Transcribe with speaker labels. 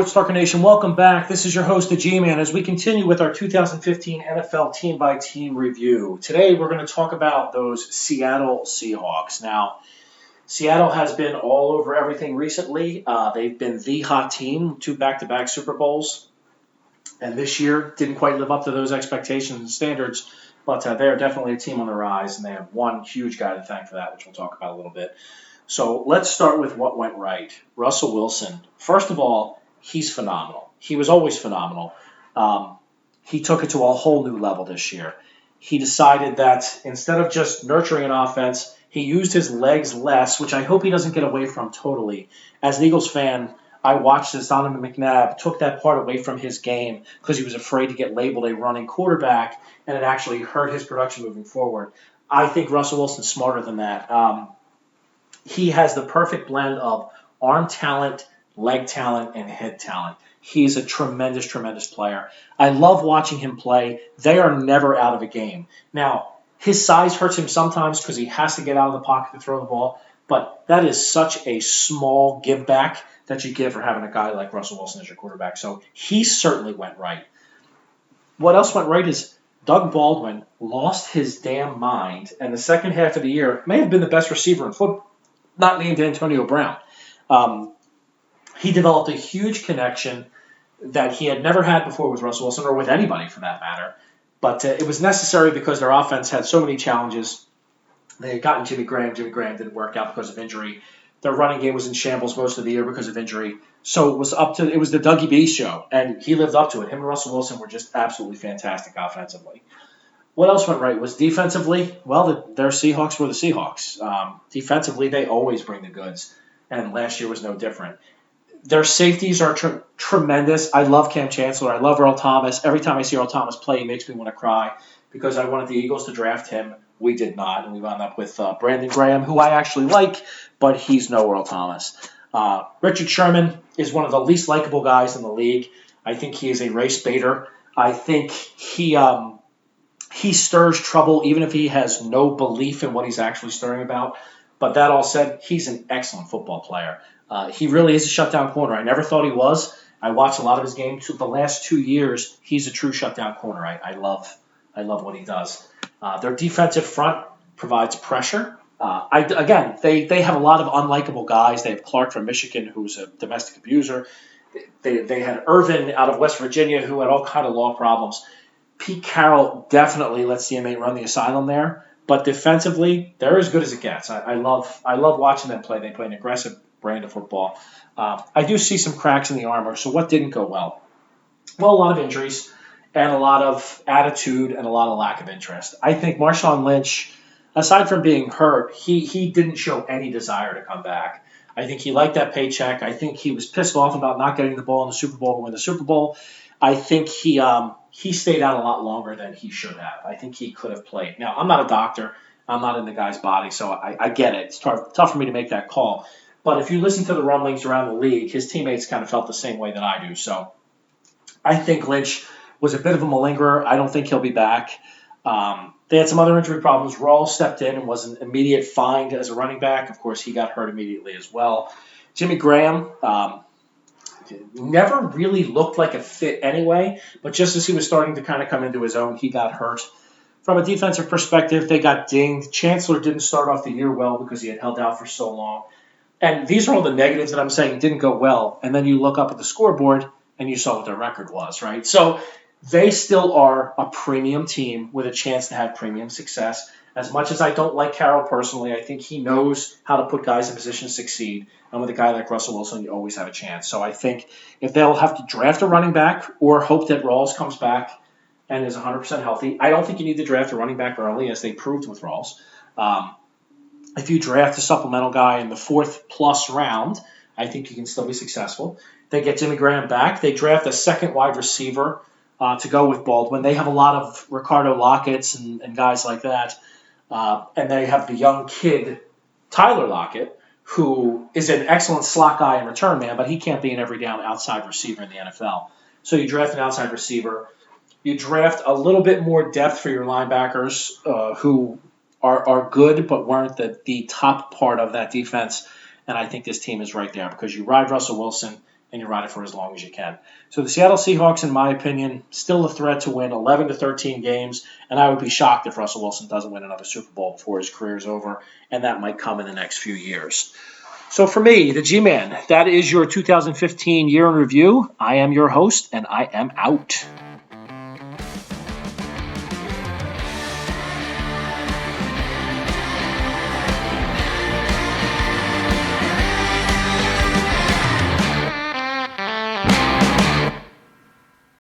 Speaker 1: Sports Talker Nation, welcome back. This is your host, the G-Man, as we continue with our 2015 NFL team-by-team review. Today, we're going to talk about those Seattle Seahawks. Now, Seattle has been all over everything recently. They've been the hot team, 2 back-to-back Super Bowls, and this year didn't quite live up to those expectations and standards, but they are definitely a team on the rise, and they have one huge guy to thank for that, which we'll talk about a little bit. So let's start with what went right. Russell Wilson. First of all, he's phenomenal. He was always phenomenal. He took it to a whole new level this year. He decided that instead of just nurturing an offense, he used his legs less, which I hope he doesn't get away from totally. As an Eagles fan, I watched as Donovan McNabb took that part away from his game because he was afraid to get labeled a running quarterback, and it actually hurt his production moving forward. I think Russell Wilson's smarter than that. He has the perfect blend of arm talent, leg talent, and head talent. He's a tremendous, tremendous player. I love watching him play. They are never out of a game. Now, his size hurts him sometimes because he has to get out of the pocket to throw the ball, but that is such a small give back that you give for having a guy like Russell Wilson as your quarterback. So he certainly went right. What else went right is Doug Baldwin lost his damn mind, and the second half of the year may have been the best receiver in football. Not named Antonio Brown. He developed a huge connection that he had never had before with Russell Wilson, or with anybody for that matter. But it was necessary because their offense had so many challenges. They had gotten Jimmy Graham. Jimmy Graham didn't work out because of injury. Their running game was in shambles most of the year because of injury. So it was the Dougie B show, and he lived up to it. Him and Russell Wilson were just absolutely fantastic offensively. What else went right was defensively. Well, their Seahawks were the Seahawks. Defensively, they always bring the goods, and last year was no different. Their safeties are tremendous. I love Cam Chancellor. I love Earl Thomas. Every time I see Earl Thomas play, he makes me want to cry because I wanted the Eagles to draft him. We did not, and we wound up with Brandon Graham, who I actually like, but he's no Earl Thomas. Richard Sherman is one of the least likable guys in the league. I think he is a race baiter. I think he stirs trouble even if he has no belief in what he's actually stirring about. But that all said, he's an excellent football player. He really is a shutdown corner. I never thought he was. I watched a lot of his games. The last 2 years, he's a true shutdown corner. I love what he does. Their defensive front provides pressure. They have a lot of unlikable guys. They have Clark from Michigan, who's a domestic abuser. They had Irvin out of West Virginia, who had all kind of law problems. Pete Carroll definitely lets the inmate run the asylum there, but defensively, they're as good as it gets. I love watching them play. They play an aggressive brand of football. I do see some cracks in the armor, so what didn't go well? Well, a lot of injuries and a lot of attitude and a lot of lack of interest. I think Marshawn Lynch, aside from being hurt, he didn't show any desire to come back. I think he liked that paycheck. I think he was pissed off about not getting the ball in the Super Bowl to win the Super Bowl. I think he stayed out a lot longer than he should have. I think he could have played. Now, I'm not a doctor. I'm not in the guy's body, so I get it. It's tough for me to make that call. But if you listen to the rumblings around the league, his teammates kind of felt the same way that I do. So I think Lynch was a bit of a malingerer. I don't think he'll be back. They had some other injury problems. Rawls stepped in and was an immediate find as a running back. Of course, he got hurt immediately as well. Jimmy Graham never really looked like a fit anyway, but just as he was starting to kind of come into his own, he got hurt. From a defensive perspective, they got dinged. Chancellor didn't start off the year well because he had held out for so long. And these are all the negatives that I'm saying didn't go well. And then you look up at the scoreboard and you saw what their record was, right? So they still are a premium team with a chance to have premium success. As much as I don't like Carroll personally, I think he knows how to put guys in position to succeed. And with a guy like Russell Wilson, you always have a chance. So I think if they'll have to draft a running back or hope that Rawls comes back and is 100% healthy, I don't think you need to draft a running back early, as they proved with Rawls. If you draft a supplemental guy in the 4th+ round, I think you can still be successful. They get Jimmy Graham back. They draft a second wide receiver to go with Baldwin. They have a lot of Ricardo Lockett's and guys like that. And they have the young kid, Tyler Lockett, who is an excellent slot guy and return man, but he can't be an every down outside receiver in the NFL. So you draft an outside receiver. You draft a little bit more depth for your linebackers who are good but weren't the top part of that defense. And I think this team is right there because you ride Russell Wilson and you ride it for as long as you can. So the Seattle Seahawks, in my opinion, still a threat to win 11 to 13 games, and I would be shocked if Russell Wilson doesn't win another Super Bowl before his career is over, and that might come in the next few years. So for me, the G-Man, that is your 2015 year in review. I am your host, and I am out.